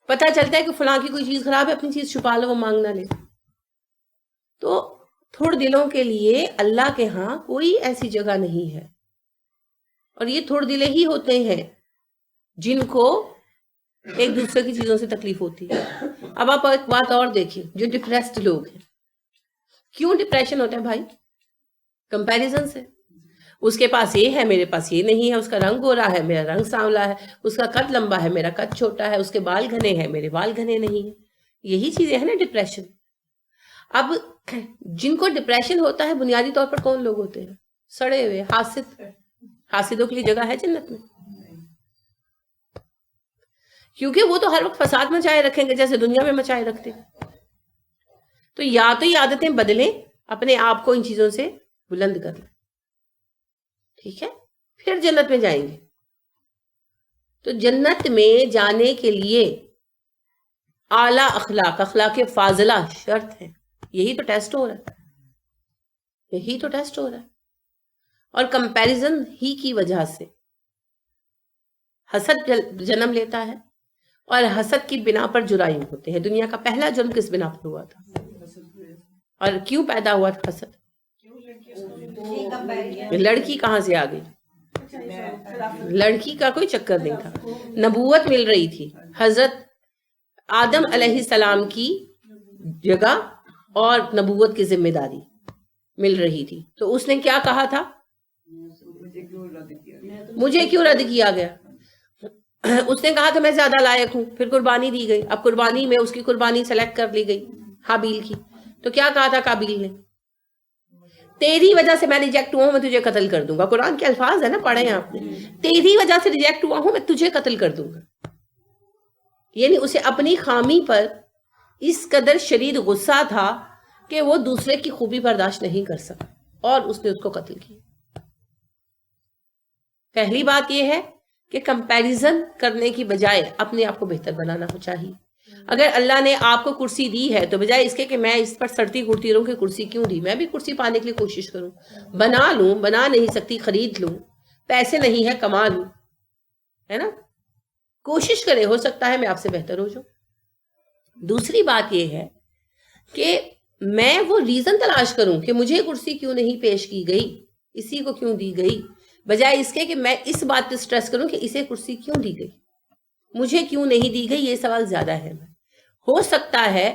پتہ چلتا ہے کہ فلاں کی کوئی چیز خراب ہے، اپنی چیز چھپا لو، وہ مانگ نہ لے. تو تھوڑ دلوں کے لیے اللہ کے ہاں کوئی ایسی جگہ نہیں ہے، اور یہ تھوڑ دلے ہی ہوتے ہیں جن کو ایک دوسرے کی چیزوں سے تکلیف ہوتی ہے. اب آپ ایک بات اور دیکھیں، جو ڈپریسڈ لوگ ہیں، کیوں ڈپریشن ہوتا ہے بھائی؟ کمپیریزن سے. اس کے پاس یہ ہے، میرے پاس یہ نہیں ہے، اس کا رنگ گورا ہے، میرا رنگ سانولا ہے، اس کا قد لمبا ہے، میرا قد چھوٹا ہے، اس کے بال گھنے ہیں، میرے بال گھنے نہیں ہیں. یہی چیزیں ہیں نا ڈپریشن. اب جن کو ڈپریشن ہوتا ہے بنیادی طور پر کون لوگ ہوتے ہیں؟ سڑے ہوئے حاسد. حاسدوں کے لیے جگہ ہے جنت میں؟ کیونکہ وہ تو ہر وقت فساد مچائے رکھیں گے جیسے دنیا میں مچائے رکھتے ہیں. تو یا تو یہ عادتیں بدلیں، اپنے آپ کو ان چیزوں سے بلند کر لیں، ٹھیک ہے، پھر جنت میں جائیں گے. تو جنت میں جانے کے لیے اعلیٰ اخلاق، اخلاق فاضلہ شرط ہے. یہی تو ٹیسٹ ہو رہا ہے، یہی تو ٹیسٹ ہو رہا ہے. اور کمپیریزن ہی کی وجہ سے حسد جنم لیتا ہے، اور حسد کی بنا پر جرائم ہوتے ہیں. دنیا کا پہلا جرم کس بنا پر ہوا تھا، اور کیوں پیدا ہوا تھا حسد؟ لڑکی کہاں سے آ گئی؟ لڑکی کا کوئی چکر نہیں تھا. نبوت مل رہی تھی، حضرت آدم علیہ السلام کی جگہ اور نبوت کی ذمہ داری مل رہی تھی. تو اس نے کیا کہا تھا؟ مجھے کیوں رد کیا گیا؟ اس نے کہا کہ میں زیادہ لائق ہوں. پھر قربانی دی گئی. اب قربانی میں اس کی قربانی سلیکٹ کر لی گئی، حابیل کی. تو کیا کہا تھا قابیل نے؟ تیری وجہ سے میں ریجیکٹ ہوا ہوں، میں تجھے قتل کر دوں گا. قرآن کے الفاظ ہے نا، پڑھے ہیں آپ نے، تیری وجہ سے ریجیکٹ ہوا ہوں، میں تجھے قتل کر دوں گا. یعنی اسے اپنی خامی پر اس قدر شدید غصہ تھا کہ وہ دوسرے کی خوبی برداشت نہیں کر سکا، اور اس نے اس کو قتل کیا. پہلی بات یہ ہے کہ کمپیریزن کرنے کی بجائے اپنے آپ کو بہتر بنانا چاہیے. اگر اللہ نے آپ کو کرسی دی ہے تو بجائے اس کے کہ میں اس پر سڑتی گھڑتی رہوں کہ کرسی کیوں دی، میں بھی کرسی پانے کے لیے کوشش کروں، بنا لوں، بنا نہیں سکتی خرید لوں، پیسے نہیں ہے کما لوں، ہے نا. کوشش کرے، ہو سکتا ہے میں آپ سے بہتر ہو جاؤں. دوسری بات یہ ہے کہ میں وہ ریزن تلاش کروں کہ مجھے کرسی کیوں نہیں پیش کی گئی، اسی کو کیوں دی گئی، بجائے اس کے کہ میں اس بات پہ سٹریس کروں کہ اسے کرسی کیوں دی گئی، مجھے کیوں نہیں دی گئی. یہ سوال زیادہ ہے. ہو سکتا ہے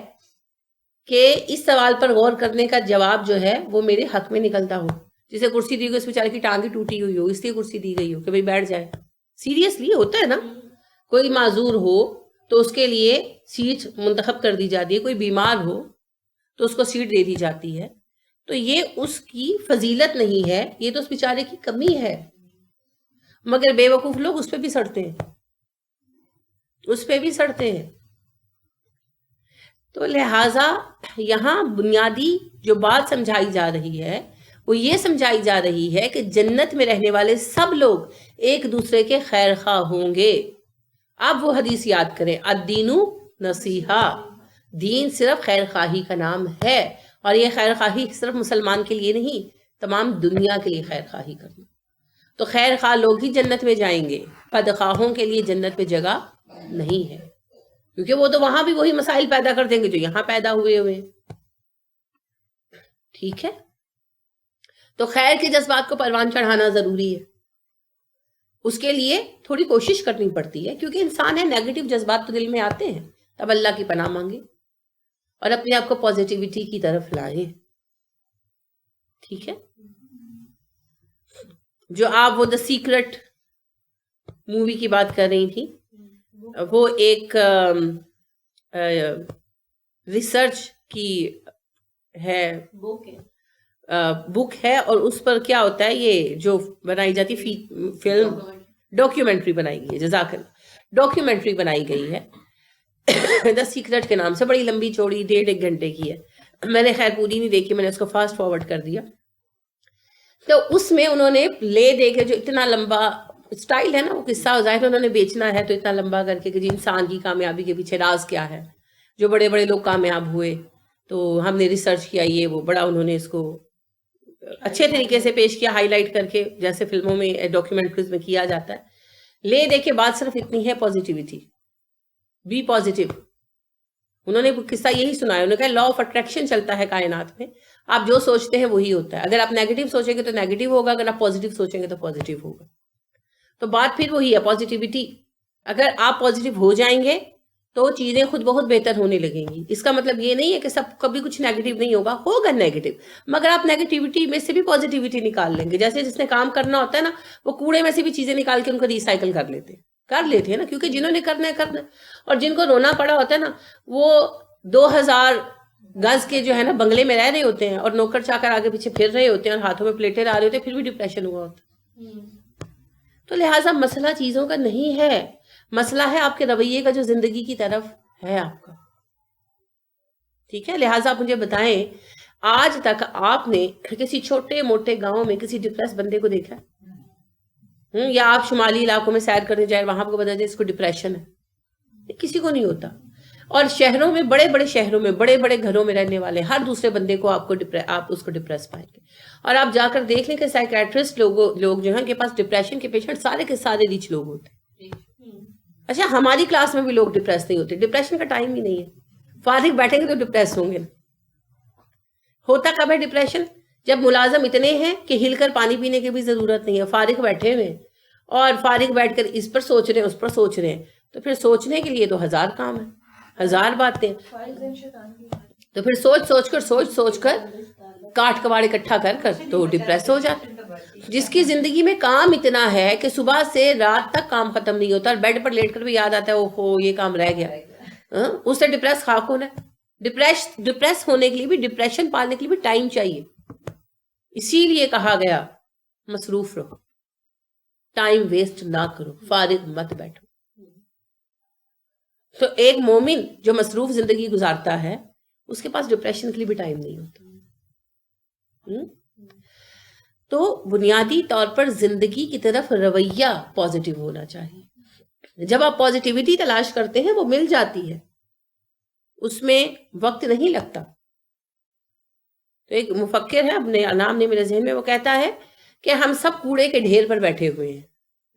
کہ اس سوال پر غور کرنے کا جواب جو ہے وہ میرے حق میں نکلتا ہو. جسے کرسی دی گئی اس بیچارے کی ٹانگیں ٹوٹی ہوئی ہو، اس لیے کرسی دی گئی ہو کہ بھئی بیٹھ جائے. سیریسلی ہوتا ہے نا. کوئی معذور ہو تو اس کے لیے سیٹ منتخب کر دی جاتی ہے، کوئی بیمار ہو تو اس کو سیٹ دے دی جاتی ہے. تو یہ اس کی فضیلت نہیں ہے، یہ تو اس بیچارے کی کمی ہے. مگر بے وقوف لوگ اس پہ بھی سڑتے ہیں، اس پہ بھی سڑتے ہیں. تو لہٰذا یہاں بنیادی جو بات سمجھائی جا رہی ہے وہ یہ سمجھائی جا رہی ہے کہ جنت میں رہنے والے سب لوگ ایک دوسرے کے خیر خواہ ہوں گے. اب وہ حدیث یاد کریں، الدین نصیحہ، دین صرف خیر خواہی کا نام ہے. اور یہ خیر خواہی صرف مسلمان کے لیے نہیں، تمام دنیا کے لیے خیر خواہی کرنا. تو خیر خواہ لوگ ہی جنت میں جائیں گے، بدخواہوں کے لیے جنت میں جگہ نہیں ہے، کیونکہ وہ تو وہاں بھی وہی مسائل پیدا کر دیں گے جو یہاں پیدا ہوئے. ٹھیک ہے. تو خیر کے جذبات کو پروان چڑھانا ضروری ہے. اس کے لیے تھوڑی کوشش کرنی پڑتی ہے، کیونکہ انسان ہے، نیگیٹو جذبات تو دل میں آتے ہیں. تب اللہ کی پناہ مانگے اور اپنے آپ کو پازیٹیوٹی کی طرف لائیں. ٹھیک ہے. جو آپ وہ دا سیکرٹ مووی کی بات کر رہی تھی، وہ ایک ریسرچ کی ہے، بک ہے، اور اس پر کیا ہوتا ہے، یہ جو بنائی جاتی فلم ڈاکیومنٹری بنائی گئی ہے. جزاک اللہ. ڈاکیومنٹری بنائی گئی ہے دا سیکرٹ کے نام سے، بڑی لمبی چوڑی 1.5 گھنٹے کی ہے. میں نے خیر پوری نہیں دیکھی، میں نے اس کو فاسٹ فارورڈ کر دیا. تو اس میں انہوں نے لے دے کے جو اتنا لمبا اسٹائل ہے نا، وہ قصہ ظاہر انہوں نے بیچنا ہے تو اتنا لمبا کر کے کہ جی انسان کی کامیابی کے پیچھے راز کیا ہے، جو بڑے بڑے لوگ کامیاب ہوئے تو ہم نے ریسرچ کیا، یہ وہ بڑا انہوں نے اس کو اچھے طریقے سے پیش کیا، ہائی لائٹ کر کے، جیسے فلموں میں ڈاکیومنٹریز میں کیا جاتا ہے. لے دے کے بات صرف اتنی ہے، پازیٹیوٹی. Be positive. انہوں نے قصہ یہی سنایا, انہوں نے کہا لا آف اٹریکشن چلتا ہے کائنات میں, آپ جو سوچتے ہیں وہی ہوتا ہے. اگر آپ نیگیٹو سوچیں گے تو نیگیٹو ہوگا, اگر آپ پازیٹیو سوچیں گے تو پازیٹیو ہوگا. تو بات پھر وہی ہے پازیٹیوٹی. اگر آپ پازیٹیو ہو جائیں گے تو چیزیں خود بہت بہتر ہونے لگیں گی. اس کا مطلب یہ نہیں ہے کہ سب کبھی کچھ نیگیٹو نہیں ہوگا, ہوگا نیگیٹو, مگر آپ نیگیٹیوٹی میں سے بھی پازیٹیوٹی نکال لیں گے. جیسے جس نے کام کرنا ہوتا ہے نا, وہ کوڑے میں سے بھی چیزیں نکال کے ان کو ریسائیکل کر لیتے ہیں نا, کیونکہ جنہوں نے کرنا ہے. اور جن کو رونا پڑا ہوتا ہے نا, وہ 2000 گز کے جو ہے نا بنگلے میں رہ رہے ہوتے ہیں اور نوکر چاکر آگے پیچھے پھر رہے ہوتے ہیں اور ہاتھوں میں پلیٹیں آ رہے ہوتے ہیں, پھر بھی ڈپریشن ہوا ہوتا ہے. تو لہٰذا مسئلہ چیزوں کا نہیں ہے, مسئلہ ہے آپ کے رویے کا جو زندگی کی طرف ہے آپ کا. ٹھیک ہے, لہٰذا آپ مجھے بتائیں, آج تک آپ نے کسی چھوٹے موٹے گاؤں میں کسی ڈپریس بندے کو دیکھا ہے؟ یا آپ شمالی علاقوں میں سیر کرنے جائیں, وہاں کو بتا دیں اس کو ڈپریشن ہے, کسی کو نہیں ہوتا. اور شہروں میں, بڑے بڑے شہروں میں, بڑے بڑے گھروں میں رہنے والے ہر دوسرے بندے کو آپ اس کو ڈپریس پائیں گے. اور آپ جا کر دیکھ لیں کہ سائیکیٹرسٹ لوگ جو ہیں کے پاس ڈپریشن کے پیشنٹ سارے کے سارے ریچ لوگ ہوتے ہیں. اچھا, ہماری کلاس میں بھی لوگ ڈپریس نہیں ہوتے, ڈپریشن کا ٹائم ہی نہیں ہے. فارغ بیٹھیں گے تو ڈپریس ہوں گے. ہوتا کب ہے ڈپریشن؟ جب ملازم اتنے ہیں کہ ہل کر پانی پینے کی بھی ضرورت نہیں ہے, فارغ بیٹھے ہوئے ہیں اور فارغ بیٹھ کر اس پر سوچ رہے ہیں اس پر سوچ رہے ہیں. تو پھر سوچنے کے لیے تو 1000 کام ہیں, 1000 باتیں. تو پھر سوچ کر کاٹ کباڑ اکٹھا کر تو ڈپریس ہو جاتے. جس کی زندگی میں کام اتنا ہے کہ صبح سے رات تک کام ختم نہیں ہوتا, اور بیڈ پر لیٹ کر بھی یاد آتا ہے اوہو یہ کام رہ گیا, اس سے ڈپریس خاک ہونا ہے. ڈپریس ہونے کے لیے بھی, ڈپریشن پالنے کے لیے بھی ٹائم چاہیے. اسی لیے کہا گیا مصروف رہو, ٹائم ویسٹ نہ کرو, فارغ مت بیٹھو. تو ایک مومن جو مصروف زندگی گزارتا ہے اس کے پاس ڈپریشن کے لیے بھی ٹائم نہیں ہوتا. تو بنیادی طور پر زندگی کی طرف رویہ پازیٹیو ہونا چاہیے. جب آپ پازیٹیوٹی تلاش کرتے ہیں وہ مل جاتی ہے, اس میں وقت نہیں لگتا. تو ایک مفکر ہے, اپنے نام نہیں میرے ذہن میں, وہ کہتا ہے کہ ہم سب کوڑے کے ڈھیر پر بیٹھے ہوئے ہیں.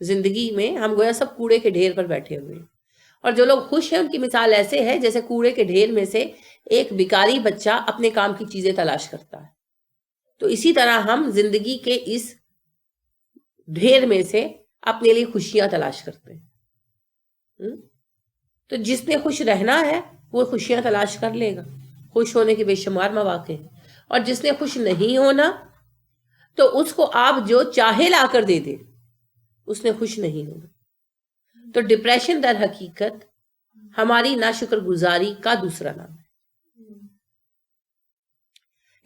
زندگی میں ہم گویا سب کوڑے کے ڈھیر پر بیٹھے ہوئے ہیں, اور جو لوگ خوش ہیں ان کی مثال ایسے ہے جیسے کوڑے کے ڈھیر میں سے ایک بیکاری بچہ اپنے کام کی چیزیں تلاش کرتا ہے. تو اسی طرح ہم زندگی کے اس ڈھیر میں سے اپنے لیے خوشیاں تلاش کرتے ہیں. تو جس نے خوش رہنا ہے وہ خوشیاں تلاش کر لے گا, خوش ہونے کے بے شمار مواقع ہیں. اور جس نے خوش نہیں ہونا تو اس کو آپ جو چاہے لا کر دے دے, اس نے خوش نہیں ہونا. تو ڈپریشن در حقیقت ہماری ناشکر گزاری کا دوسرا نام ہے.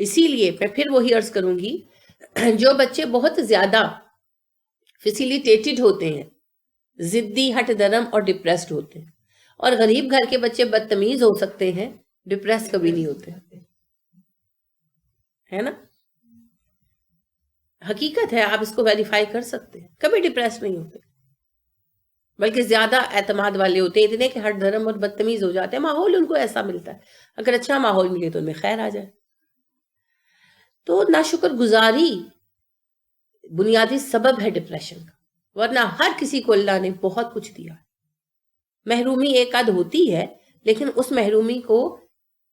اسی لیے میں پھر وہی عرض کروں گی, جو بچے بہت زیادہ فیسیلیٹیٹڈ ہوتے ہیں, ضدی, ہٹ درم اور ڈپریسڈ ہوتے ہیں, اور غریب گھر کے بچے بدتمیز ہو سکتے ہیں, ڈپریس کبھی نہیں ہوتے, ہے نا. حقیقت ہے, آپ اس کو ویریفائی کر سکتے ہیں, کبھی ڈپریس نہیں ہوتے, بلکہ زیادہ اعتماد والے ہوتے ہیں, اتنے کہ ہٹ دھرم اور بدتمیز ہو جاتے ہیں. ماحول ان کو ایسا ملتا ہے, اگر اچھا ماحول ملے تو ان میں خیر آ جائے. تو ناشکر گزاری بنیادی سبب ہے ڈپریشن کا, ورنہ ہر کسی کو اللہ نے بہت کچھ دیا ہے. محرومی ایک آدھ ہوتی ہے, لیکن اس محرومی کو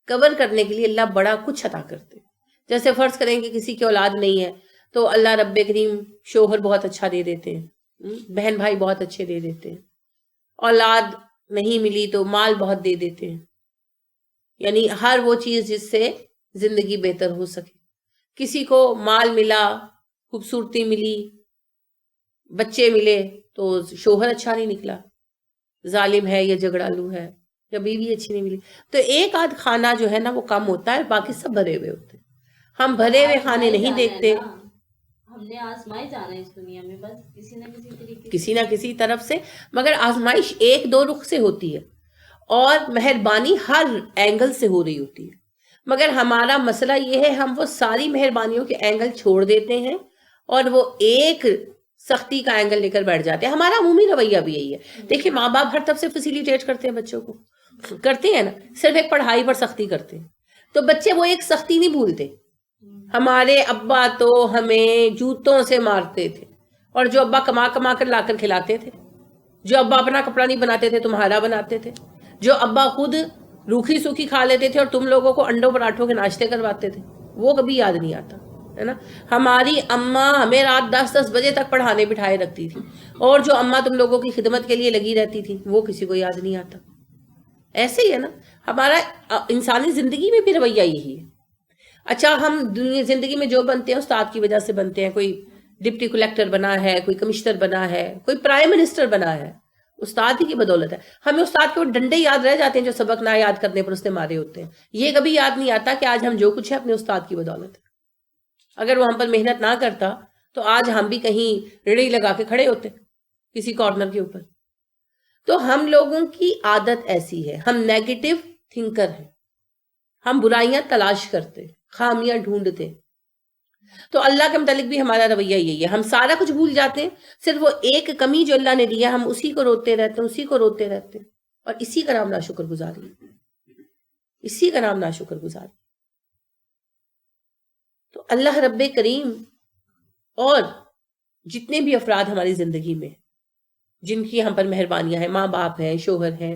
کور کرنے کے لیے اللہ بڑا کچھ عطا کرتے. جیسے فرض کریں کہ کسی کی اولاد نہیں ہے تو اللہ رب کریم شوہر بہت اچھا دے دیتے ہیں, بہن بھائی بہت اچھے دے دیتے ہیں. اولاد نہیں ملی تو مال بہت دے دیتے ہیں, یعنی ہر وہ چیز جس سے زندگی بہتر ہو سکے. کسی کو مال ملا, خوبصورتی ملی, بچے ملے, تو شوہر اچھا نہیں نکلا, ظالم ہے یا جھگڑالو ہے, یا بیوی اچھی نہیں ملی, تو ایک آدھ کھانا جو ہے نا وہ کم ہوتا ہے, باقی سب بھرے ہوئے ہوتے ہیں. ہم بھرے ہوئے کھانے نہیں دیکھتے. ہم نے آزمائش جانا ہے اس دنیا میں, بس کسی نہ کسی طرف سے, مگر آزمائش ایک دو رخ سے ہوتی ہے, اور مہربانی ہر اینگل سے ہو رہی ہوتی ہے. مگر ہمارا مسئلہ یہ ہے, ہم وہ ساری مہربانیوں کے اینگل چھوڑ دیتے ہیں اور وہ ایک سختی کا اینگل لے کر بیٹھ جاتے ہیں. ہمارا عمومی رویہ بھی یہی ہے. دیکھیں, ماں باپ ہر طرف سے فیسیلیٹیٹ کرتے ہیں بچوں کو, کرتے ہیں نا, صرف ایک پڑھائی پر سختی کرتے ہیں, تو بچے وہ ایک سختی نہیں بھولتے. ہمارے ابا تو ہمیں جوتوں سے مارتے تھے, اور جو ابا کما کما کر لا کر کھلاتے تھے, جو ابا اپنا کپڑا نہیں بناتے تھے تمہارا بناتے تھے, جو ابا خود روکھی سوکھی کھا لیتے تھے اور تم لوگوں کو انڈوں پراٹھوں کے ناشتے کرواتے تھے، وہ کبھی یاد نہیں آتا ہے نا. ہماری اماں ہمیں رات 10-10 بجے تک پڑھانے بٹھائے رکھتی تھی، اور جو اماں تم لوگوں کی خدمت کے لیے لگی رہتی تھی وہ کسی کو یاد نہیں آتا. ایسے ہی ہے نا ہمارا انسانی زندگی میں بھی رویہ یہی ہے. اچھا ہم زندگی میں جو بنتے ہیں استاد کی وجہ سے بنتے ہیں. کوئی ڈپٹی کلیکٹر بنا ہے، کوئی کمشنر بنا ہے، کوئی پرائم منسٹر بنا ہے، استاد ہی کی بدولت ہے. ہمیں استاد کے وہ ڈنڈے یاد رہ جاتے ہیں جو سبق نہ یاد کرنے پر اس نے مارے ہوتے ہیں. یہ کبھی یاد نہیں آتا کہ آج ہم جو کچھ ہے اپنے استاد کی بدولت ہے. اگر وہ ہم پر محنت نہ کرتا تو آج ہم بھی کہیں ریڑھی لگا کے کھڑے ہوتے کسی کارنر کے اوپر. تو ہم لوگوں کی عادت ایسی ہے، ہم نیگیٹو تھنکر ہیں، ہم برائیاں تلاش کرتے، خامیاں ڈھونڈتے. تو اللہ کے متعلق بھی ہمارا رویہ یہی ہے، ہم سارا کچھ بھول جاتے ہیں، صرف وہ ایک کمی جو اللہ نے دیا ہم اسی کو روتے رہتے ہیں، اسی کو روتے رہتے ہیں، اور اسی کا نام ناشکر گزاری، اسی کا نام ناشکر گزاری. تو اللہ رب کریم اور جتنے بھی افراد ہماری زندگی میں جن کی ہم پر مہربانیاں ہیں، ماں باپ ہیں، شوہر ہیں،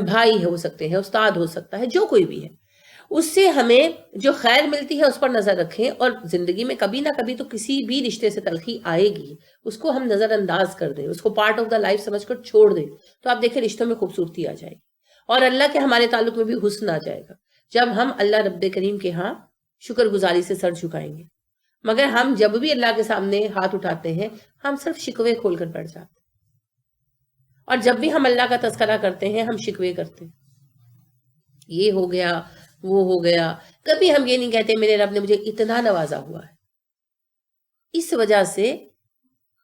بھائی ہو سکتے ہیں، استاد ہو سکتا ہے، جو کوئی بھی ہے، اس سے ہمیں جو خیر ملتی ہے اس پر نظر رکھیں. اور زندگی میں کبھی نہ کبھی تو کسی بھی رشتے سے تلخی آئے گی، اس کو ہم نظر انداز کر دیں، اس کو پارٹ آف دا لائف سمجھ کر چھوڑ دیں، تو آپ دیکھیں رشتوں میں خوبصورتی آ جائے گی اور اللہ کے ہمارے تعلق میں بھی حسن آ جائے گا جب ہم اللہ رب کریم کے ہاں شکر گزاری سے سر جھکائیں گے. مگر ہم جب بھی اللہ کے سامنے ہاتھ اٹھاتے ہیں ہم صرف شکوے کھول کر بیٹھ جاتے ہیں، اور جب بھی ہم اللہ کا تذکرہ کرتے ہیں ہم شکوے کرتے ہیں، یہ ہو گیا وہ ہو گیا. کبھی ہم یہ نہیں کہتے میرے رب نے مجھے اتنا نوازا ہوا ہے. اس وجہ سے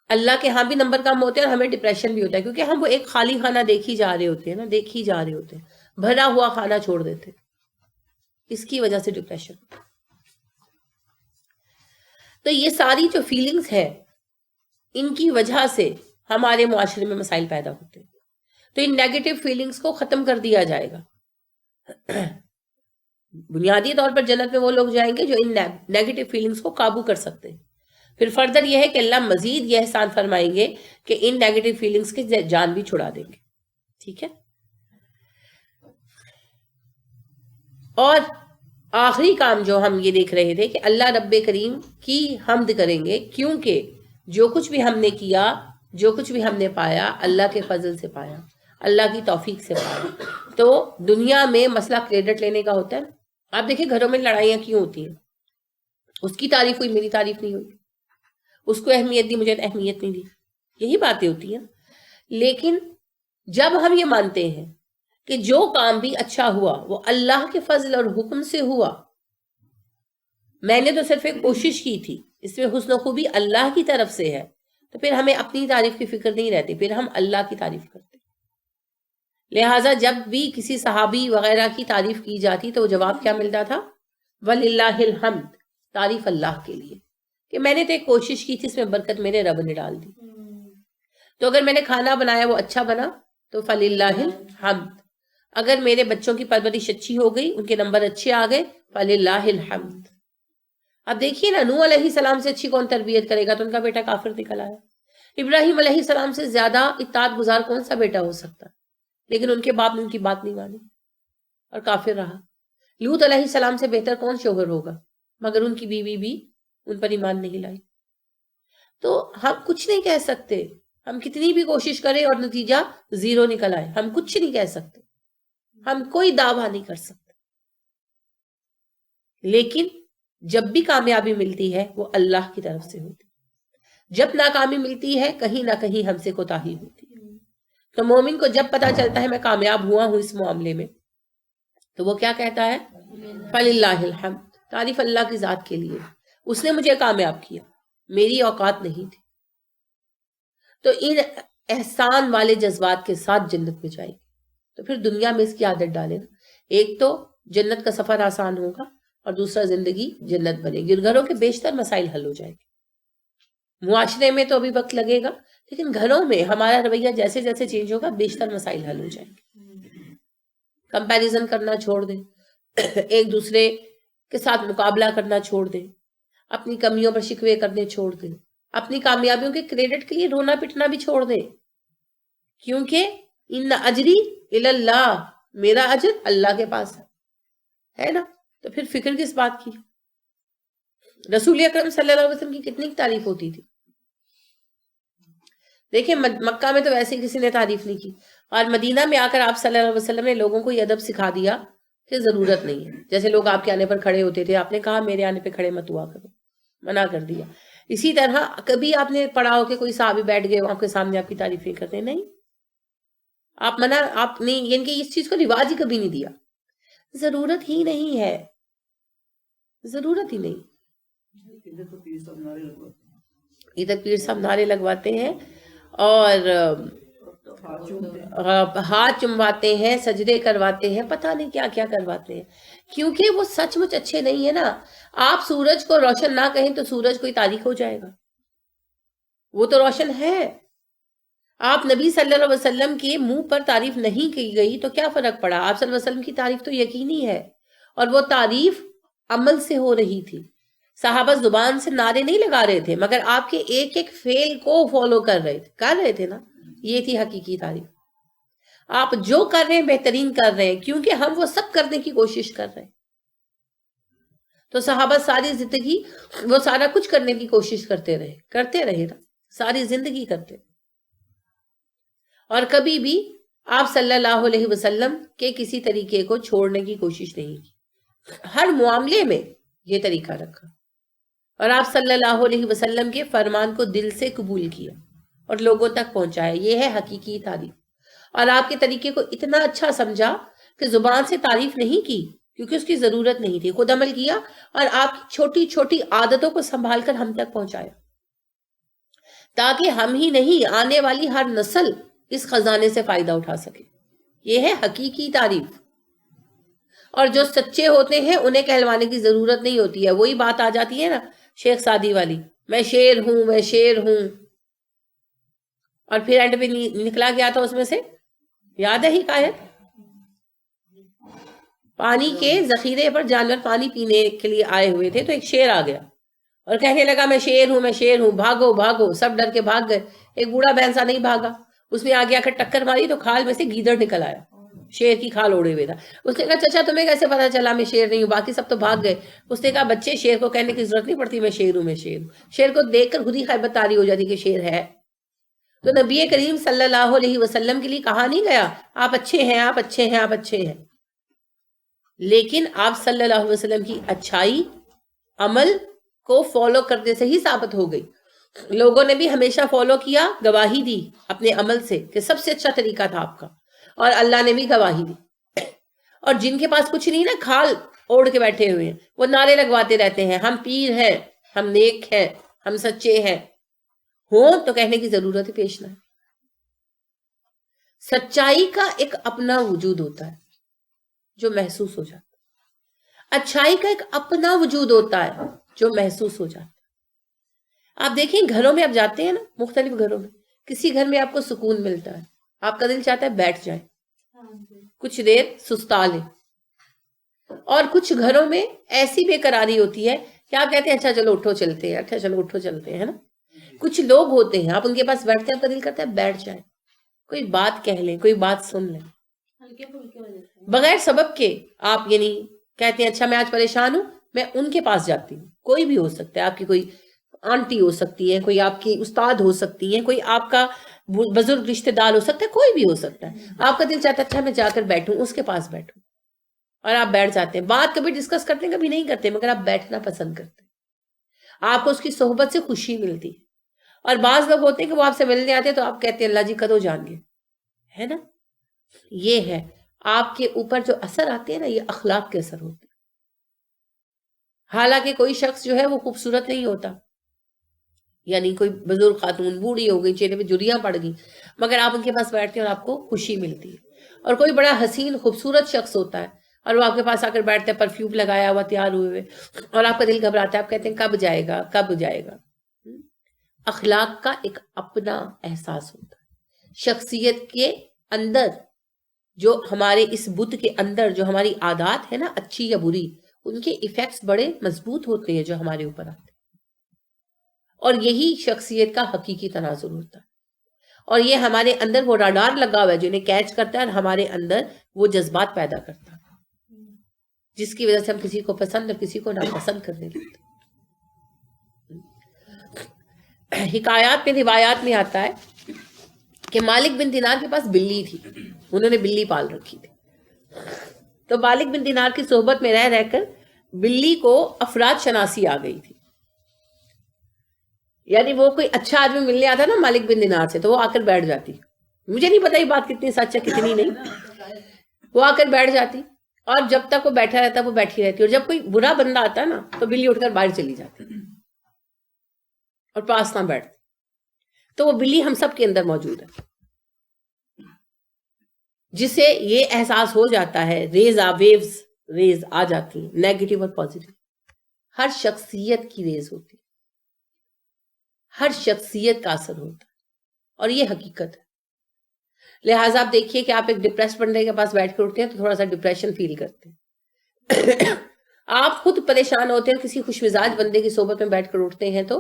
اللہ کے ہاں بھی نمبر کم ہوتے ہیں اور ہمیں ڈپریشن بھی ہوتا ہے، کیونکہ ہم وہ ایک خالی خانہ دیکھی جا رہے ہوتے ہیں نا، دیکھی جا رہے ہوتے ہیں، بھرا ہوا خانہ چھوڑ دیتے. اس کی وجہ سے ڈپریشن. تو یہ ساری جو فیلنگز ہے ان کی وجہ سے ہمارے معاشرے میں مسائل پیدا ہوتے ہیں. تو ان نیگیٹو فیلنگز کو ختم کر دیا جائے گا. بنیادی طور پر جنت میں وہ لوگ جائیں گے جو ان نیگیٹو فیلنگز کو قابو کر سکتے ہیں. پھر فردر یہ ہے کہ اللہ مزید یہ احسان فرمائیں گے کہ ان نیگیٹو فیلنگز کے جان بھی چھڑا دیں گے. ٹھیک ہے. اور آخری کام جو ہم یہ دیکھ رہے تھے کہ اللہ رب کریم کی حمد کریں گے، کیونکہ جو کچھ بھی ہم نے کیا، جو کچھ بھی ہم نے پایا اللہ کے فضل سے پایا، اللہ کی توفیق سے پایا. تو دنیا میں مسئلہ کریڈٹ لینے کا ہوتا ہے. آپ دیکھیں گھروں میں لڑائیاں کیوں ہوتی ہیں؟ اس کی تعریف ہوئی میری تعریف نہیں ہوئی، اس کو اہمیت دی مجھے اہمیت نہیں دی، یہی باتیں ہوتی ہیں. لیکن جب ہم یہ مانتے ہیں کہ جو کام بھی اچھا ہوا وہ اللہ کے فضل اور حکم سے ہوا، میں نے تو صرف ایک کوشش کی تھی، اس میں حسن و خوبی اللہ کی طرف سے ہے، تو پھر ہمیں اپنی تعریف کی فکر نہیں رہتی، پھر ہم اللہ کی تعریف کرتے. لہٰذا جب بھی کسی صحابی وغیرہ کی تعریف کی جاتی تو وہ جواب کیا ملتا تھا؟ وَلِلَّهِ الْحَمْدِ، تعریف اللہ کے لیے، کہ میں نے تو ایک کوشش کی تھی، اس میں برکت میرے رب نے ڈال دی. تو اگر میں نے کھانا بنایا وہ اچھا بنا تو فَلِلَّهِ الْحَمْدِ. اگر میرے بچوں کی پرورش اچھی ہو گئی، ان کے نمبر اچھے آ گئے، فَلِلَّهِ الْحَمْدِ. اب دیکھیے نا، نوح علیہ السلام سے اچھی کون تربیت کرے گا؟ تو ان کا بیٹا کافر نکل آیا. ابراہیم علیہ السلام سے زیادہ اطاعت گزار کون سا بیٹا ہو سکتا؟ لیکن ان کے باپ نے ان کی بات نہیں مانی اور کافر رہا. لوط علیہ السلام سے بہتر کون شوہر ہوگا؟ مگر ان کی بیوی بھی ان پر ایمان نہیں لائی. تو ہم کچھ نہیں کہہ سکتے، ہم کتنی بھی کوشش کریں اور نتیجہ زیرو نکل آئے، ہم کچھ نہیں کہہ سکتے، ہم کوئی دعویٰ نہیں کر سکتے. لیکن جب بھی کامیابی ملتی ہے وہ اللہ کی طرف سے ہوتی ہے، جب ناکامی ملتی ہے کہیں نہ کہیں ہم سے کوتاہی ہوتی ہے. تو مومن کو جب پتا چلتا ہے میں کامیاب ہوا ہوں اس معاملے میں، تو وہ کیا کہتا ہے؟ فَلِلَّهِ الْحَمْدِ، تعریف اللہ کی ذات کے لیے، اس نے مجھے کامیاب کیا، میری اوقات نہیں تھی. تو ان احسان والے جذبات کے ساتھ جنت میں جائے گی. تو پھر دنیا میں اس کی عادت ڈالے نا، ایک تو جنت کا سفر آسان ہوگا اور دوسرا زندگی جنت بنے گی، اور گھروں کے بیشتر مسائل حل ہو جائے گے. معاشرے میں تو ابھی وقت لگے گا، لیکن گھروں میں ہمارا رویہ جیسے جیسے چینج ہوگا بیشتر مسائل حل ہو جائیں گے. کمپیریزن کرنا چھوڑ دیں، ایک دوسرے کے ساتھ مقابلہ کرنا چھوڑ دیں، اپنی کمیوں پر شکوے کرنے چھوڑ دیں، اپنی کامیابیوں کے کریڈٹ کے لیے رونا پٹنا بھی چھوڑ دیں. کیونکہ ان اجری اللہ، میرا اجر اللہ کے پاس ہے نا. تو پھر فکر کس بات کی؟ رسول اکرم صلی اللہ علیہ وسلم کی کتنی تعریف ہوتی تھی. دیکھیں مکہ میں تو ویسے کسی نے تعریف نہیں کی، اور مدینہ میں آ کر آپ صلی اللہ علیہ وسلم نے لوگوں کو یہ ادب سکھا دیا کہ ضرورت نہیں ہے. جیسے لوگ آپ کے آنے پر کھڑے ہوتے تھے، آپ نے کہا میرے آنے پہ کھڑے مت ہوا کرو، منع کر دیا. اسی طرح کبھی آپ نے پڑھا ہو کہ کوئی صحابی بیٹھ گئے آپ کے سامنے آپ کی تعریفیں کرتے، نہیں، آپ منع، آپ نے یعنی کہ اس چیز کو رواج ہی کبھی نہیں دیا. ضرورت ہی نہیں ہے، ضرورت ہی نہیں. ادھر پیر صاحب نعرے لگواتے ہیں اور ہاتھ چمواتے ہیں، سجدے کرواتے ہیں، پتہ نہیں کیا کیا کرواتے ہیں، کیونکہ وہ سچ مچ اچھے نہیں ہے نا. آپ سورج کو روشن نہ کہیں تو سورج کوئی تاریک ہو جائے گا، وہ تو روشن ہے. آپ نبی صلی اللہ علیہ وسلم کے منہ پر تعریف نہیں کی گئی تو کیا فرق پڑا؟ آپ صلی اللہ علیہ وسلم کی تعریف تو یقینی ہے، اور وہ تعریف عمل سے ہو رہی تھی. صحابہ زبان سے نعرے نہیں لگا رہے تھے، مگر آپ کے ایک ایک فعل کو فالو کر رہے تھے نا. یہ تھی حقیقی تعریف. آپ جو کر رہے ہیں بہترین کر رہے ہیں، کیونکہ ہم وہ سب کرنے کی کوشش کر رہے ہیں. تو صحابہ ساری زندگی وہ سارا کچھ کرنے کی کوشش کرتے رہے نا، ساری زندگی کرتے. اور کبھی بھی آپ صلی اللہ علیہ وسلم کے کسی طریقے کو چھوڑنے کی کوشش نہیں کی. ہر معاملے میں یہ طریقہ رکھا، اور آپ صلی اللہ علیہ وسلم کے فرمان کو دل سے قبول کیا اور لوگوں تک پہنچایا. یہ ہے حقیقی تعریف. اور آپ کے طریقے کو اتنا اچھا سمجھا کہ زبان سے تعریف نہیں کی، کیونکہ اس کی ضرورت نہیں تھی، خود عمل کیا اور آپ کی چھوٹی چھوٹی عادتوں کو سنبھال کر ہم تک پہنچایا، تاکہ ہم ہی نہیں آنے والی ہر نسل اس خزانے سے فائدہ اٹھا سکے. یہ ہے حقیقی تعریف. اور جو سچے ہوتے ہیں انہیں کہلوانے کی ضرورت نہیں ہوتی ہے. وہی بات آ جاتی ہے نا شیخ سعدی والی، میں شیر ہوں، میں شیر ہوں. اور پھر اینڈ پہ نکلا گیا تھا اس میں سے، یاد ہے حکایت، پانی کے ذخیرے پر جانور پانی پینے کے لیے آئے ہوئے تھے، تو ایک شیر آ گیا اور کہنے لگا میں شیر ہوں، میں شیر ہوں، بھاگو بھاگو. سب ڈر کے بھاگ گئے. ایک بوڑھا بھینسا نہیں بھاگا، اس نے آگے آ کر ٹکر ماری تو کھال میں سے گیدڑ نکل آیا، شیر کی کھال اوڑے ہوئے تھا. اس نے کہا چچا تمہیں کیسے پتا چلا میں شیر نہیں ہوں؟ باقی سب تو بھاگ گئے. اس نے کہا بچے شیر کو کہنے کی ضرورت نہیں پڑتی میں شیر ہوں، میں شیر ہوں. شیر کو دیکھ کر خود ہی خیبت طاری ہو جاتی کہ شیر ہے. تو نبی کریم صلی اللہ علیہ وسلم کے لیے کہا نہیں گیا آپ اچھے ہیں، آپ اچھے ہیں، آپ اچھے ہیں، لیکن آپ صلی اللہ علیہ وسلم کی اچھائی عمل کو فالو کرنے سے ہی ثابت ہو گئی. لوگوں نے بھی ہمیشہ فالو کیا، گواہی دی اپنے عمل سے کہ سب سے اچھا طریقہ تھا آپ کا، اور اللہ نے بھی گواہی دی. اور جن کے پاس کچھ نہیں نا، کھال اوڑھ کے بیٹھے ہوئے ہیں، وہ نعرے لگواتے رہتے ہیں ہم پیر ہیں، ہم نیک ہیں، ہم سچے ہیں. ہوں تو کہنے کی ضرورت ہی پیش نہ ہے. سچائی کا ایک اپنا وجود ہوتا ہے جو محسوس ہو جاتا ہے. اچھائی کا ایک اپنا وجود ہوتا ہے جو محسوس ہو جاتا ہے. آپ دیکھیں گھروں میں آپ جاتے ہیں نا، مختلف گھروں میں، کسی گھر میں آپ کو سکون ملتا ہے، آپ کا دل چاہتا ہے بیٹھ جائیں کچھ دیر سستا لیں. اور کچھ گھروں میں ایسی بے قراری ہوتی ہے کہ آپ کہتے ہیں اچھا چلو اٹھو چلتے ہیں، اچھا چلو اٹھو چلتے ہیں نا. کچھ لوگ ہوتے ہیں آپ ان کے پاس بیٹھتے ہیں، آپ کا دل کرتا ہے بیٹھ جائیں، کوئی بات کہہ لیں، کوئی بات سن لیں، ہلکے پھلکے ہو جاتے ہیں بغیر سبب کے. آپ یعنی کہتے ہیں اچھا میں آج پریشان ہوں، میں ان کے پاس جاتی ہوں. کوئی بھی ہو سکتا ہے، آپ کی کوئی آنٹی ہو سکتی ہے، کوئی آپ کی استاد ہو سکتی ہے، کوئی آپ کا بزرگ رشتہ دار ہو سکتا ہے، کوئی بھی ہو سکتا ہے. آپ کا دل چاہتا ہے اچھا میں جا کر بیٹھوں، اس کے پاس بیٹھوں، اور آپ بیٹھ جاتے ہیں. بات کبھی ڈسکس کرتے ہیں، کبھی نہیں کرتے، مگر آپ بیٹھنا پسند کرتے ہیں. آپ کو اس کی صحبت سے خوشی ملتی ہے. اور بعض لوگ ہوتے ہیں کہ وہ آپ سے ملنے آتے ہیں تو آپ کہتے ہیں اللہ جی کدو جان گے، ہے نا. یہ ہے آپ کے اوپر جو اثر آتے ہیں نا، یہ اخلاق کے اثر ہوتے ہیں. حالانکہ کوئی شخص جو ہے وہ خوبصورت نہیں ہوتا، یعنی کوئی بزرگ خاتون بوڑھی ہو گئی، چہرے پہ جھریاں پڑ گئی، مگر آپ ان کے پاس بیٹھتے ہیں اور آپ کو خوشی ملتی ہے. اور کوئی بڑا حسین خوبصورت شخص ہوتا ہے اور وہ آپ کے پاس آ کر بیٹھتا ہے پرفیوم لگایا ہوا، تیار ہوئے ہوئے، اور آپ کا دل گھبراتا ہے، آپ کہتے ہیں کب جائے گا، کب جائے گا. اخلاق کا ایک اپنا احساس ہوتا ہے. شخصیت کے اندر جو ہمارے اس بت کے اندر جو ہماری عادات ہے نا، اچھی یا بری، ان کے ایفیکٹس بڑے مضبوط ہوتے ہیں جو ہمارے اوپر آتے ہیں. اور یہی شخصیت کا حقیقی تناظر ہوتا ہے. اور یہ ہمارے اندر وہ راڈار لگا ہوا ہے جو انہیں کیچ کرتا ہے اور ہمارے اندر وہ جذبات پیدا کرتا ہے جس کی وجہ سے ہم کسی کو پسند اور کسی کو ناپسند کرنے لگتے. حکایات میں روایات میں آتا ہے کہ مالک بن دینار کے پاس بلی تھی, انہوں نے بلی پال رکھی تھی. تو مالک بن دینار کی صحبت میں رہ کر بلی کو افراد شناسی آ گئی تھی. یعنی وہ کوئی اچھا آدمی ملنے آتا نا مالک بن دینار سے تو وہ آ کر بیٹھ جاتی. مجھے نہیں پتا یہ بات کتنی سچ ہے کتنی نہیں, وہ آ کر بیٹھ جاتی اور جب تک وہ بیٹھا رہتا وہ بیٹھی رہتی, اور جب کوئی برا بندہ آتا نا تو بلی اٹھ کر باہر چلی جاتی اور پاس نہ بیٹھتی. تو وہ بلی ہم سب کے اندر موجود ہے جسے یہ احساس ہو جاتا ہے, ریز آ جاتی ہیں نیگیٹو اور پازیٹو. ہر شخصیت کی ریز ہوتی ہے, ہر شخصیت کا اثر ہوتا ہے اور یہ حقیقت ہے. لہٰذا آپ دیکھیے کہ آپ ایک ڈپریس بندے کے پاس بیٹھ کے اٹھتے ہیں تو تھوڑا سا ڈپریشن فیل کرتے ہیں. آپ خود پریشان ہوتے ہیں, کسی خوش مزاج بندے کی صحبت میں بیٹھ کر اٹھتے ہیں تو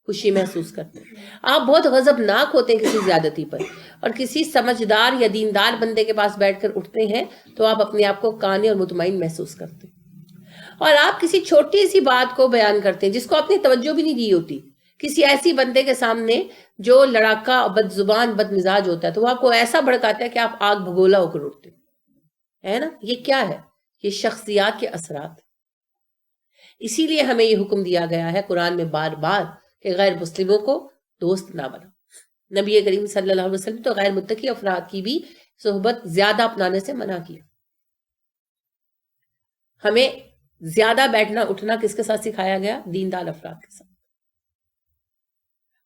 خوشی محسوس کرتے ہیں. آپ بہت غضبناک ہوتے ہیں کسی زیادتی پر اور کسی سمجھدار یا دیندار بندے کے پاس بیٹھ کر اٹھتے ہیں تو آپ اپنے آپ کو قانع اور مطمئن محسوس کرتے ہیں. اور آپ کسی چھوٹی سی بات کو بیان کرتے ہیں جس کو آپ نے توجہ بھی نہیں دی ہوتی, کسی ایسی بندے کے سامنے جو لڑاکا, بد زبان, بد مزاج ہوتا ہے تو وہ آپ کو ایسا بھڑکاتا ہے کہ آپ آگ بھگولا ہو کر اٹھتے ہے نا. یہ کیا ہے؟ یہ شخصیات کے اثرات. اسی لیے ہمیں یہ حکم دیا گیا ہے قرآن میں بار بار کہ غیر مسلموں کو دوست نہ بناؤ. نبی کریم صلی اللہ علیہ وسلم تو غیر متقی افراد کی بھی صحبت زیادہ اپنانے سے منع کیا. ہمیں زیادہ بیٹھنا اٹھنا کس کے ساتھ سکھایا گیا؟ دیندار افراد کے ساتھ.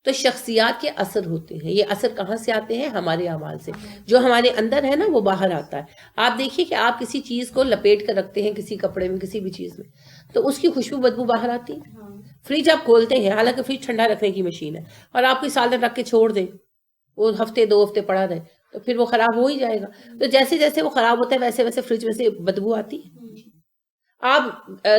تو شخصیات کے اثر ہوتے ہیں. یہ اثر کہاں سے آتے ہیں؟ ہمارے اعمال سے. جو ہمارے اندر ہے نا وہ باہر آتا ہے. آپ دیکھیے کہ آپ کسی چیز کو لپیٹ کر رکھتے ہیں کسی کپڑے میں, کسی بھی چیز میں, تو اس کی خوشبو بدبو باہر آتی ہے. فریج آپ کھولتے ہیں, حالانکہ فریج ٹھنڈا رکھنے کی مشین ہے, اور آپ کوئی سالن رکھ کے چھوڑ دیں, وہ ہفتے 2 ہفتے پڑا رہے تو پھر وہ خراب ہو ہی جائے گا. تو جیسے جیسے وہ خراب ہوتا ہے ویسے ویسے فریج میں سے بدبو آتی ہے. آپ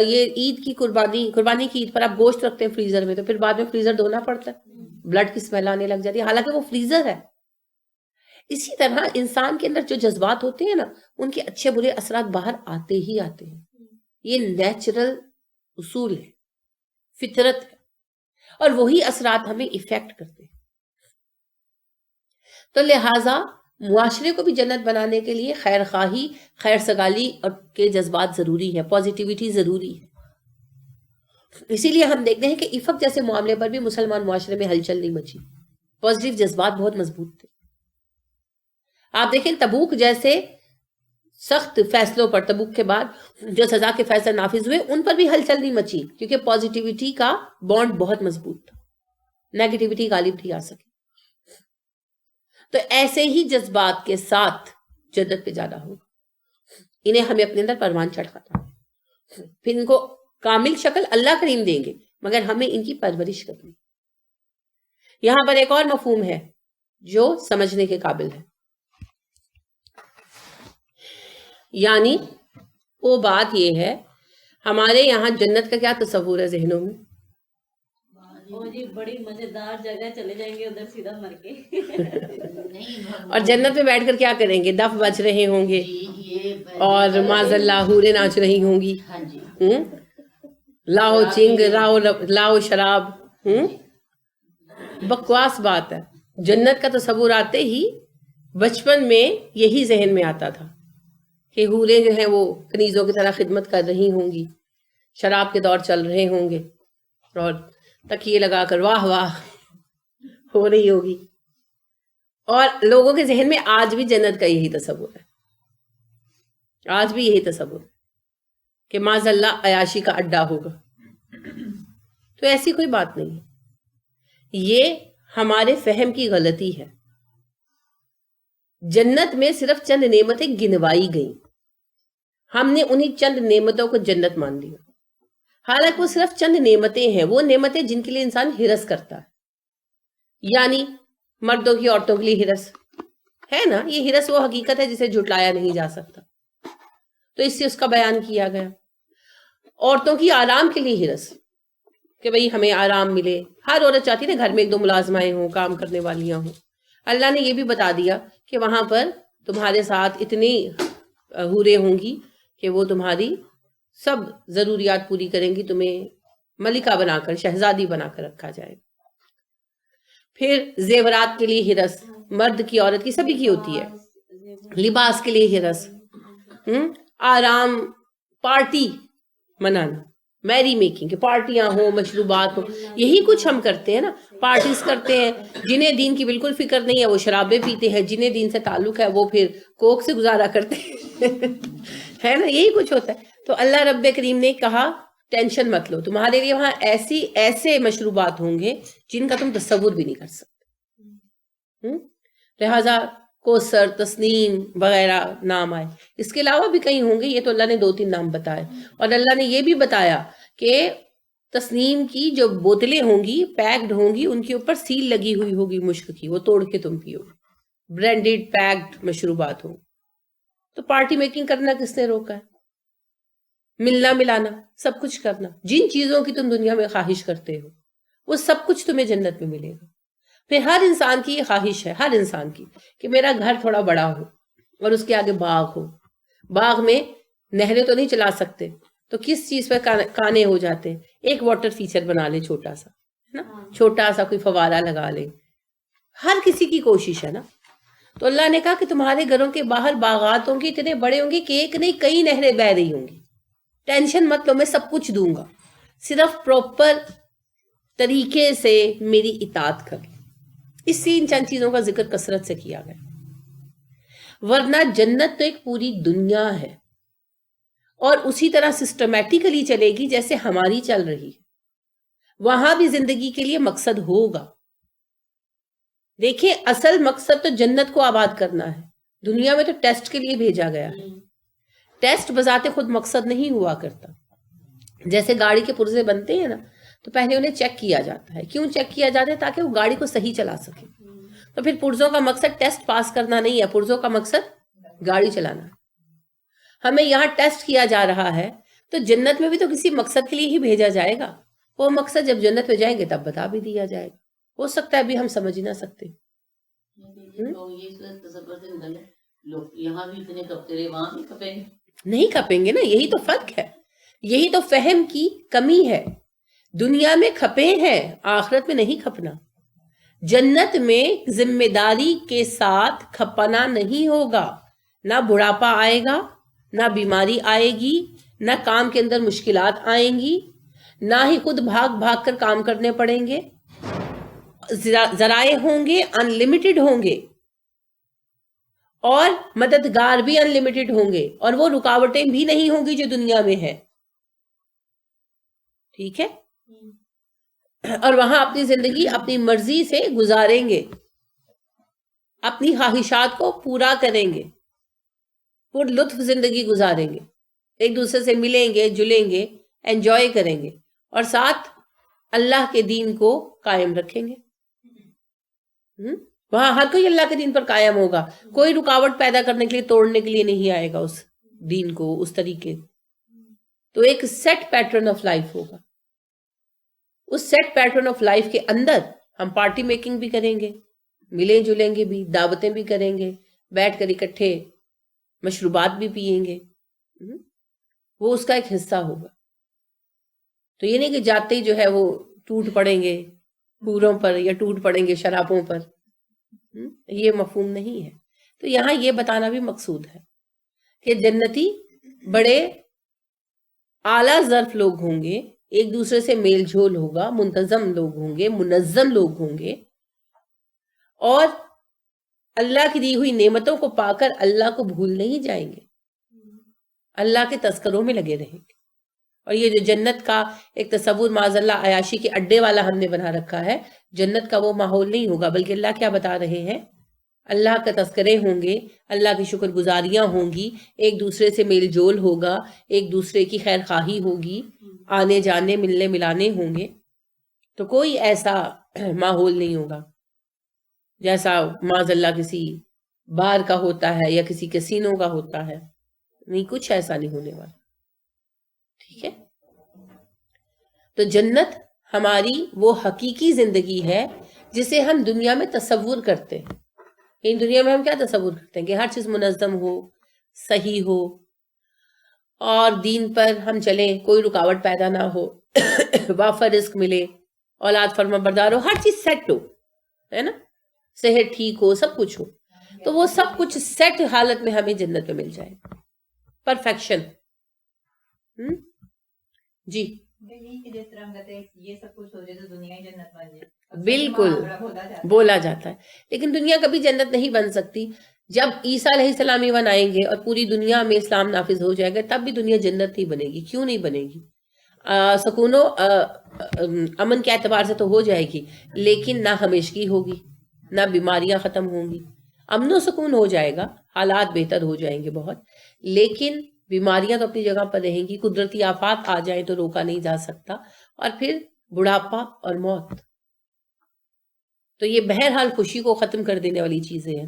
یہ عید کی قربانی کی عید پر آپ گوشت رکھتے ہیں فریزر میں تو پھر بعد میں فریزر دھونا پڑتا ہے, بلڈ کی اسمیل آنے لگ جاتی ہے, حالانکہ وہ فریزر ہے. اسی طرح انسان کے اندر جو جذبات ہوتے ہیں نا ان کے اچھے برے اثرات باہر آتے ہی آتے ہیں. یہ نیچرل اصول ہے, فطرت ہے, اور وہی اثرات ہمیں ایفیکٹ کرتے ہیں. تو لہٰذا معاشرے کو بھی جنت بنانے کے لیے خیر خواہی, خیر سگالی اور کے جذبات ضروری ہے, پازیٹیوٹی ضروری ہے. اسی لیے ہم دیکھتے ہیں کہ افق جیسے معاملے پر بھی مسلمان معاشرے میں ہلچل نہیں مچی, پازیٹیو جذبات بہت مضبوط تھے. آپ دیکھیں تبوک جیسے سخت فیصلوں پر, تبوک کے بعد جو سزا کے فیصلے نافذ ہوئے ان پر بھی ہلچل نہیں مچی, کیونکہ پازیٹیوٹی کا بانڈ بہت مضبوط تھا, نیگیٹیوٹی غالب نہیں آ سکی. تو ایسے ہی جذبات کے ساتھ جنت پہ جانا ہوگا. انہیں ہمیں اپنے اندر پروان چڑھانا ہے, پھر ان کو کامل شکل اللہ کریم دیں گے, مگر ہمیں ان کی پرورش کرنی. یہاں پر ایک اور مفہوم ہے جو سمجھنے کے قابل ہے. یعنی وہ بات یہ ہے, ہمارے یہاں جنت کا کیا تصور ہے ذہنوں میں؟ جی بڑی مزیدار جگہ چلے جائیں گے ادھر سیدھا مر کے, اور جنت میں بیٹھ کر کیا کریں گے؟ دف بج رہے ہوں گے اور معاذ اللہ حوریں ناچ رہی ہوں گی, لاؤ چنگ لاؤ شراب. بکواس بات ہے. جنت کا تصور آتے ہی بچپن میں یہی ذہن میں آتا تھا کہ حوریں جو ہیں وہ کنیزوں کی طرح خدمت کر رہی ہوں گی, شراب کے دور چل رہے ہوں گے, اور تکیے لگا کر واہ واہ ہو رہی ہوگی. اور لوگوں کے ذہن میں آج بھی جنت کا یہی تصور ہے, آج بھی یہی تصور ہے کہ معاذ اللہ عیاشی کا اڈا ہوگا. تو ایسی کوئی بات نہیں ہے, یہ ہمارے فہم کی غلطی ہے. جنت میں صرف چند نعمتیں گنوائی گئیں, ہم نے انہی چند نعمتوں کو جنت مان لیا, حالانکہ وہ صرف چند نعمتیں ہیں, وہ نعمتیں جن کے لیے انسان ہرس کرتا ہے. یعنی مردوں کی عورتوں کے لیے ہرس ہے نا, یہ ہرس وہ حقیقت ہے جسے جھٹلایا نہیں جا سکتا, تو اس سے اس کا بیان کیا گیا. عورتوں کی آرام کے لیے ہرس کہ بھئی ہمیں آرام ملے. ہر عورت چاہتی ہے نا گھر میں 1-2 ملازمائیں ہوں, کام کرنے والیاں ہوں. اللہ نے یہ بھی بتا دیا کہ وہاں پر تمہارے ساتھ اتنی حوریں ہوں گی کہ وہ تمہاری سب ضروریات پوری کریں گی، تمہیں ملکہ بنا کر، شہزادی بنا کر رکھا جائے گا۔ پھر زیورات کے لیے ہرس، مرد کی عورت کی سبھی کی ہوتی ہے، لباس کے لیے ہرس، آرام، پارٹی منانا، میری میکنگ، پارٹیاں ہوں، مشروبات ہوں، یہی کچھ ہم کرتے ہیں نا، پارٹیز کرتے ہیں۔ جنہیں دین کی بالکل فکر نہیں ہے وہ شرابیں پیتے ہیں، جنہیں دین سے تعلق ہے وہ پھر کوک سے گزارا کرتے ہیں ہے نا، یہی کچھ ہوتا ہے۔ تو اللہ رب کریم نے کہا ٹینشن مت لو، تمہارے لیے وہاں ایسے مشروبات ہوں گے جن کا تم تصور بھی نہیں کر سکتے۔ لہذا کوثر، تسنیم وغیرہ نام آئے، اس کے علاوہ بھی کئی ہوں گے، یہ تو اللہ نے 2-3 نام بتائے۔ اور اللہ نے یہ بھی بتایا کہ تسنیم کی جو بوتلیں ہوں گی، پیکڈ ہوں گی، ان کے اوپر سیل لگی ہوئی ہوگی مشک کی، وہ توڑ کے تم پیو، برانڈیڈ پیکڈ مشروبات ہوں۔ تو پارٹی میکنگ کرنا کس نے روکا ہے؟ ملنا ملانا، سب کچھ کرنا، جن چیزوں کی تم دنیا میں خواہش کرتے ہو وہ سب کچھ تمہیں جنت میں ملے گا۔ پھر ہر انسان کی یہ خواہش ہے، ہر انسان کی، کہ میرا گھر تھوڑا بڑا ہو اور اس کے آگے باغ ہو۔ باغ میں نہریں تو نہیں چلا سکتے، تو کس چیز پہ کانے ہو جاتے ہیں؟ ایک واٹر فیچر بنا لے چھوٹا سا، ہے نا، چھوٹا سا کوئی فوارہ لگا لے۔ ہر کسی کی کوشش ہے نا۔ تو اللہ نے کہا کہ تمہارے گھروں کے باہر باغات ہوں گے، اتنے بڑے ہوں گے کہ ایک نہیں کئی نہریں بہ رہی ہوں گی۔ ٹینشن مت لو، میں سب کچھ دوں گا، صرف پراپر طریقے سے میری اطاعت کر۔ اس سے ان چند چیزوں کا ذکر کثرت سے کیا گیا۔ ورنہ جنت تو ایک پوری دنیا ہے، اور اسی طرح سسٹمیٹیکلی چلے گی جیسے ہماری چل رہی ہے۔ وہاں بھی زندگی کے لیے مقصد ہوگا۔ دیکھیں، اصل مقصد تو جنت کو آباد کرنا ہے۔ دنیا میں تو ٹیسٹ کے لیے بھیجا گیا ہے۔ ٹیسٹ بذات خود مقصد نہیں ہوا کرتا۔ جیسے گاڑی کے پرزے بنتے ہیں نا، تو پہلے انہیں چیک کیا جاتا ہے۔ کیوں چیک کیا جاتا ہے؟ تاکہ وہ گاڑی کو صحیح چلا سکے۔ تو پھر پرزوں کا مقصد ٹیسٹ پاس کرنا نہیں ہے، پرزوں کا مقصد گاڑی چلانا ہے۔ ہمیں یہاں ٹیسٹ کیا جا رہا ہے، تو جنت میں بھی تو کسی مقصد کے لیے ہی بھیجا جائے گا۔ وہ مقصد جب جنت میں جائیں گے تب بتا بھی دیا جائے گا۔ ہو سکتا ہے ابھی ہم سمجھ نہ سکتے۔ یہاں بھی اتنے کپتے رہے، وہاں بھی کپیں گے، نہیں کھپیں گے نا، یہی تو فرق ہے، یہی تو فہم کی کمی ہے۔ دنیا میں کھپے ہیں، آخرت میں نہیں کھپنا۔ جنت میں ذمہ داری کے ساتھ کھپنا نہیں ہوگا۔ نہ بڑھاپا آئے گا، نہ بیماری آئے گی، نہ کام کے اندر مشکلات آئیں گی، نہ ہی خود بھاگ بھاگ کر کام کرنے پڑیں گے۔ ذرائع ہوں گے، ان لمیٹڈ ہوں گے، اور مددگار بھی ان لمیٹڈ ہوں گے، اور وہ رکاوٹیں بھی نہیں ہوں گی جو دنیا میں ہے۔ ٹھیک ہے؟ اور وہاں اپنی زندگی اپنی مرضی سے گزاریں گے، اپنی خواہشات کو پورا کریں گے، پر لطف زندگی گزاریں گے، ایک دوسرے سے ملیں گے، جلیں گے، انجوائے کریں گے، اور ساتھ اللہ کے دین کو قائم رکھیں گے۔ وہاں ہر کوئی اللہ کے دین پر قائم ہوگا، کوئی رکاوٹ پیدا کرنے کے لیے، توڑنے کے لیے نہیں آئے گا اس دین کو، اس طریقے۔ تو ایک سیٹ پیٹرن آف لائف ہوگا۔ اس سیٹ پیٹرن آف لائف کے اندر ہم پارٹی میکنگ بھی کریں گے، ملیں جلیں گے بھی، دعوتیں بھی کریں گے، بیٹھ کر اکٹھے مشروبات بھی پئیں گے، وہ اس کا ایک حصہ ہوگا۔ تو یہ نہیں کہ جاتے ہی جو ہے وہ ٹوٹ پڑیں گے حوروں پر یا ٹوٹ پڑیں گے شرابوں پر، یہ مفہوم نہیں ہے۔ تو یہاں یہ بتانا بھی مقصود ہے کہ جنتی بڑے اعلیٰ ظرف لوگ ہوں گے، ایک دوسرے سے میل جھول ہوگا، منتظم لوگ ہوں گے، منظم لوگ ہوں گے، اور اللہ کی دی ہوئی نعمتوں کو پا کر اللہ کو بھول نہیں جائیں گے، اللہ کے تذکروں میں لگے رہیں گے۔ اور یہ جو جنت کا ایک تصور معاذ اللہ عیاشی کے اڈے والا ہم نے بنا رکھا ہے، جنت کا وہ ماحول نہیں ہوگا، بلکہ اللہ کیا بتا رہے ہیں؟ اللہ کا تذکرے ہوں گے، اللہ کی شکر گزاریاں ہوں گی، ایک دوسرے سے میل جول ہوگا، ایک دوسرے کی خیر خواہی ہوگی، آنے جانے ملنے ملانے ہوں گے۔ تو کوئی ایسا ماحول نہیں ہوگا جیسا معاذ اللہ کسی بار کا ہوتا ہے یا کسی کسینوں کا ہوتا ہے، نہیں، کچھ ایسا نہیں ہونے والا۔ ٹھیک ہے؟ تو جنت ہماری وہ حقیقی زندگی ہے جسے ہم دنیا میں تصور کرتے ہیں۔ ان دنیا میں ہم کیا تصور کرتے ہیں کہ ہر چیز منظم ہو، صحیح ہو، اور دین پر ہم چلیں، کوئی رکاوٹ پیدا نہ ہو، وافر رزق ملے، اولاد فرما بردار ہو، ہر چیز سیٹ ہو، ہے نا، صحت ٹھیک ہو، سب کچھ ہو، تو وہ سب کچھ سیٹ حالت میں ہمیں جنت میں مل جائے، پرفیکشن. جی جس طرح ہم کہتے ہیں یہ سب کچھ ہو جائے تو دنیا ہی جنت بن جائے، بالکل بولا جاتا ہے، لیکن دنیا کبھی جنت نہیں بن سکتی. جب عیسیٰ علیہ السلام ایون آئیں گے اور پوری دنیا میں اسلام نافذ ہو جائے گا، تب بھی دنیا جنت نہیں بنے گی. کیوں نہیں بنے گی؟ سکون و امن کے اعتبار سے تو ہو جائے گی، لیکن نہ ہمیشگی ہوگی، نہ بیماریاں ختم ہوں گی. امن و سکون ہو جائے گا، حالات بہتر ہو جائیں گے بہت، لیکن بیماریاں تو اپنی جگہ پر رہیں گی. قدرتی آفات آ جائیں تو روکا نہیں جا سکتا، اور پھر بڑھاپا اور موت. تو یہ بہرحال خوشی کو ختم کر دینے والی چیزیں ہیں.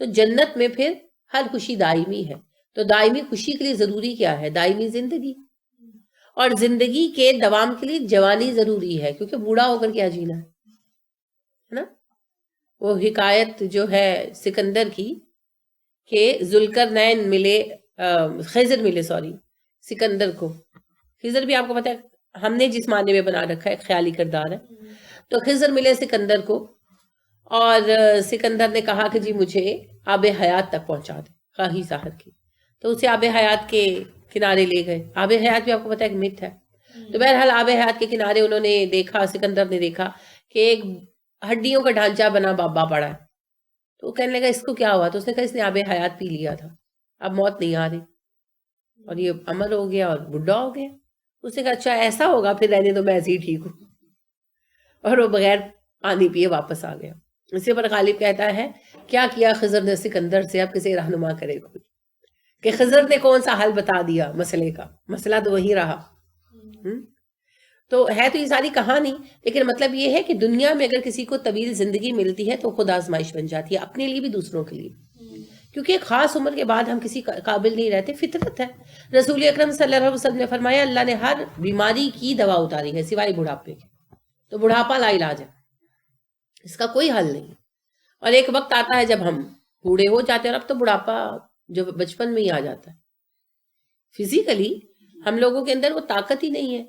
تو جنت میں پھر ہر خوشی دائمی ہے. تو دائمی خوشی کے لیے ضروری کیا ہے؟ دائمی زندگی. اور زندگی کے دوام کے لیے جوانی ضروری ہے، کیونکہ بوڑھا ہو کر کیا جینا ہے نا. وہ حکایت جو ہے سکندر کی کہ ذوالقرنین ملے، خضر ملے سکندر کو. خضر بھی آپ کو پتا ہے ہم نے جس معنی میں بنا رکھا ہے خیالی کردار ہے. تو خضر ملے سکندر کو، اور سکندر نے کہا کہ جی مجھے آب حیات تک پہنچا دے، خواہی ظاہر کی. تو اسے آب حیات کے کنارے لے گئے. آب حیات بھی آپ کو پتا ہے ایک مت ہے. تو بہرحال آب حیات کے کنارے انہوں نے دیکھا، سکندر نے دیکھا کہ ایک ہڈیوں کا ڈھانچہ بنا بابا پڑا ہے. تو وہ کہنے لگا اس کو کیا ہوا؟ تو اس نے کہا اس نے آب حیات پی لیا تھا، اب موت نہیں آ رہی، اور یہ امر ہو گیا اور بڈھا ہو گیا. اس نے کہا اچھا ایسا ہوگا، پھر رہنے تو میں ایسے ہی ٹھیک ہوں. اور وہ بغیر پانی پیے واپس آ گیا. اسی پر غالب کہتا ہے کیا کیا خضر نے سکندر سے، اب کسی رہنما کرے کوئی، کہ خضر نے کون سا حل بتا دیا مسئلے کا، مسئلہ تو وہی رہا. تو ہے تو یہ ساری کہانی، لیکن مطلب یہ ہے کہ دنیا میں اگر کسی کو طویل زندگی ملتی ہے تو خود آزمائش بن جاتی ہے، اپنے لیے بھی دوسروں کے لیے بھی. کیونکہ ایک خاص عمر کے بعد ہم کسی قابل نہیں رہتے، فطرت ہے. رسول اکرم صلی اللہ علیہ وسلم نے فرمایا اللہ نے ہر بیماری کی دوا اتاری ہے سوائے بڑھاپے کے. تو بڑھاپا لا علاج ہے، اس کا کوئی حل نہیں. اور ایک وقت آتا ہے جب ہم بوڑھے ہو جاتے ہیں، اور اب تو بڑھاپا جو بچپن میں ہی آ جاتا ہے. فزیکلی ہم لوگوں کے اندر وہ طاقت ہی نہیں ہے،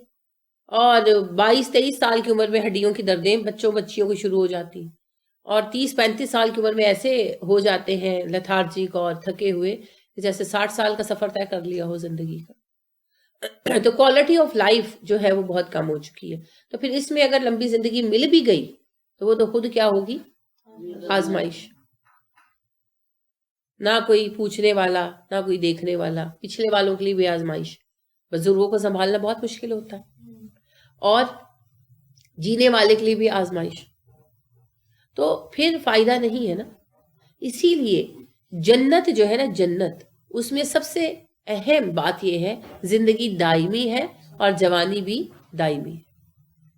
اور 22-23 سال کی عمر میں ہڈیوں کی دردیں بچوں بچیوں کو شروع ہو جاتی ہیں، اور 30-35 سال کی عمر میں ایسے ہو جاتے ہیں لتھارجک اور تھکے ہوئے جیسے 60 سال کا سفر طے کر لیا ہو زندگی کا. تو کوالٹی آف لائف جو ہے وہ بہت کم ہو چکی ہے. تو پھر اس میں اگر لمبی زندگی مل بھی گئی تو وہ تو خود کیا ہوگی؟ آزمائش. نہ کوئی پوچھنے والا، نہ کوئی دیکھنے والا. پچھلے والوں کے لیے بھی آزمائش. بزرگوں کو سنبھالنا بہت مشکل ہوتا ہے، اور جینے والے کے لیے بھی آزمائش. تو پھر فائدہ نہیں ہے نا. اسی لیے جنت جو ہے نا، جنت اس میں سب سے اہم بات یہ ہے زندگی دائمی ہے اور جوانی بھی دائمی ہے.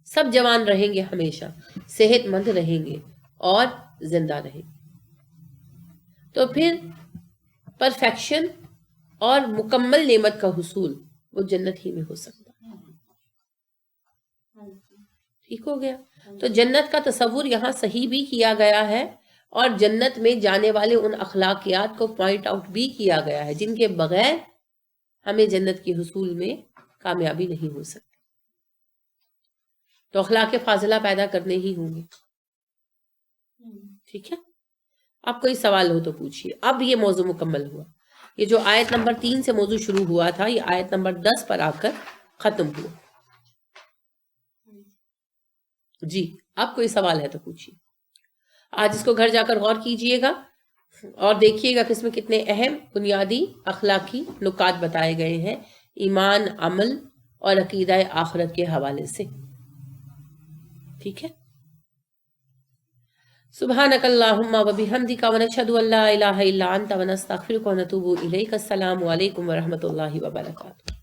سب جوان رہیں گے، ہمیشہ صحت مند رہیں گے اور زندہ رہیں گے. تو پھر پرفیکشن اور مکمل نعمت کا حصول وہ جنت ہی میں ہو سکتا ہے. ٹھیک ہو گیا. تو جنت کا تصور یہاں صحیح بھی کیا گیا ہے، اور جنت میں جانے والے ان اخلاقیات کو پوائنٹ آؤٹ بھی کیا گیا ہے جن کے بغیر ہمیں جنت کی حصول میں کامیابی نہیں ہو سکتی. تو اخلاق فاضلہ پیدا کرنے ہی ہوں گے. ٹھیک ہے، اب کوئی سوال ہو تو پوچھیے. اب یہ موضوع مکمل ہوا. یہ جو آیت نمبر 3 سے موضوع شروع ہوا تھا، یہ آیت نمبر 10 پر آ کر ختم ہوا. جی اب کوئی سوال ہے تو پوچھیے. آج اس کو گھر جا کر غور کیجئے گا اور دیکھیے گا کہ اس میں کتنے اہم بنیادی اخلاقی نکات بتائے گئے ہیں ایمان، عمل اور عقیدہ آخرت کے حوالے سے. ٹھیک ہے. سبحانک اللہم و بحمدک ونشہد ان لا الہ الا انت ونستغفرک ونتوب الیک. السلام علیکم ورحمۃ اللہ وبرکاتہ.